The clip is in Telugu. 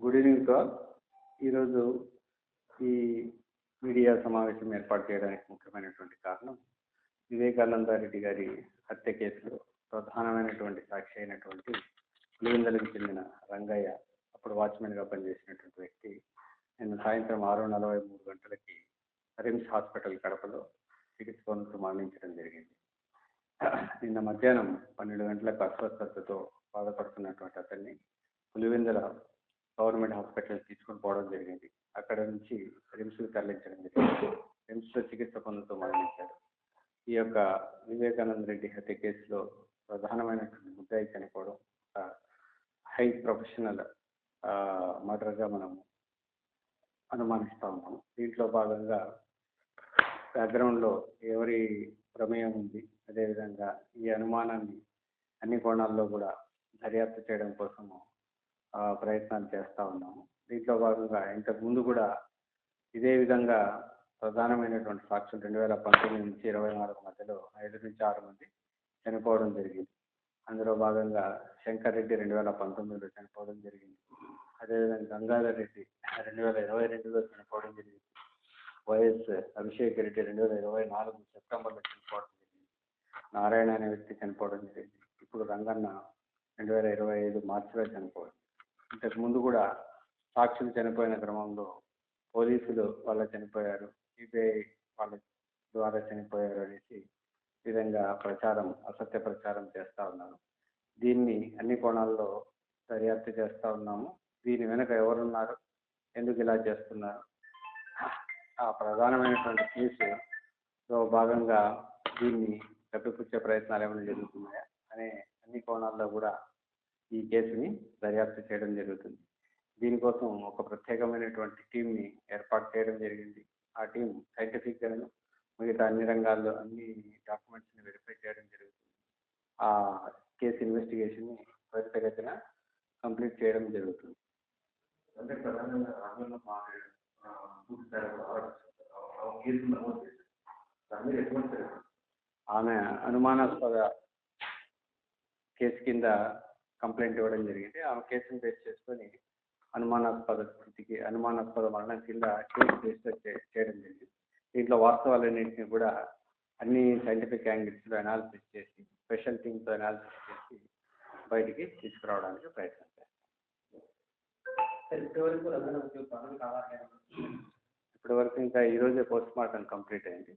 Good evening to all. ఈరోజు ఈ మీడియా సమావేశం ఏర్పాటు చేయడానికి ముఖ్యమైనటువంటి కారణం వివేకానంద రెడ్డి గారి హత్య కేసులో ప్రధానమైనటువంటి సాక్షి అయినటువంటి పులివెందులకు చెందిన రంగయ్య, అప్పుడు వాచ్మెన్గా పనిచేసినటువంటి వ్యక్తి, నిన్న సాయంత్రం 6:43 గంటలకి రిమ్స్ హాస్పిటల్ కడపలో చికిత్స పొందుతూ మరణించడం జరిగింది. నిన్న మధ్యాహ్నం 12 గంటలకు అస్వస్థతతో బాధపడుతున్నటువంటి అతన్ని పులివెందుల గవర్నమెంట్ హాస్పిటల్ తీసుకొని పోవడం జరిగింది. అక్కడ నుంచి రిమ్స్కి తరలించడం జరిగింది. రిమ్స్లో చికిత్స పొందుతూ మరణించారు. ఈ యొక్క వివేకానంద రెడ్డి హత్య కేసులో ప్రధానమైనటువంటి ముద్దాయి చనిపోవడం హై ప్రొఫెషనల్ మర్డర్గా మనం అనుమానిస్తూ ఉన్నాము. దీంట్లో భాగంగా బ్యాక్గ్రౌండ్లో ఎవరి ప్రమేయం ఉంది, అదేవిధంగా ఈ అనుమానాన్ని అన్ని కోణాల్లో కూడా దర్యాప్తు చేయడం కోసము ప్రయత్నాలు చేస్తూ ఉన్నాము. దీంట్లో భాగంగా ఇంతకుముందు కూడా ఇదే విధంగా ప్రధానమైనటువంటి సాక్షులు 2019 నుంచి 24 మధ్యలో 5 నుంచి 6 మంది చనిపోవడం జరిగింది. అందులో భాగంగా శంకర్ రెడ్డి 2019లో చనిపోవడం జరిగింది. అదేవిధంగా గంగాధర్ రెడ్డి 2022లో చనిపోవడం జరిగింది. వైఎస్ అభిషేక్ రెడ్డి 2024 సెప్టెంబర్లో చనిపోవడం జరిగింది. నారాయణ అనే వ్యక్తి చనిపోవడం జరిగింది. ఇప్పుడు రంగన్న 2025 మార్చిలో చనిపోవడం. ఇంతకు ముందు కూడా సాక్షులు చనిపోయిన క్రమంలో పోలీసులు వాళ్ళ చనిపోయారు, సిబిఐ వాళ్ళ ద్వారా చనిపోయారు అనేసి విధంగా అసత్య ప్రచారం చేస్తూ ఉన్నారు. దీన్ని అన్ని కోణాల్లో దర్యాప్తు చేస్తూ ఉన్నాము. దీని వెనుక ఎవరున్నారు, ఎందుకు ఇలా చేస్తున్నారు, ఆ ప్రధానమైనటువంటి కేసులో భాగంగా దీన్ని కప్పిపుచ్చే ప్రయత్నాలు ఏమైనా జరుగుతున్నాయా అనే అన్ని కోణాల్లో కూడా ఈ కేసుని దర్యాప్తు చేయడం జరుగుతుంది. దీనికోసం ఒక ప్రత్యేకమైనటువంటి టీంని ఏర్పాటు చేయడం జరిగింది. ఆ టీం సైంటిఫిక్గాను మిగతా అన్ని రంగాల్లో అన్ని డాక్యుమెంట్స్ని వెరిఫై చేయడం జరుగుతుంది. ఆ కేసు ఇన్వెస్టిగేషన్ని త్వరితగతిన కంప్లీట్ చేయడం జరుగుతుంది. అంటే ప్రధానంగా ఆమె అనుమానాస్పద కేసు కింద కంప్లైంట్ ఇవ్వడం జరిగింది. ఆమె కేసును బేస్ చేసుకొని అనుమానాస్పద మరణం కింద కేసు రిజిస్టర్ చేయడం జరిగింది. దీంట్లో వాస్తవాలన్నింటినీ కూడా అన్ని సైంటిఫిక్ యాంగిల్స్లో అనాలిసిస్ చేసి స్పెషల్ టీమ్తో అనాలిసిస్ చేసి బయటికి తీసుకురావడానికి ప్రయత్నం చేస్తాం. ఇప్పటి వరకు ఇంకా ఈరోజే పోస్ట్ మార్టం కంప్లీట్ అయింది.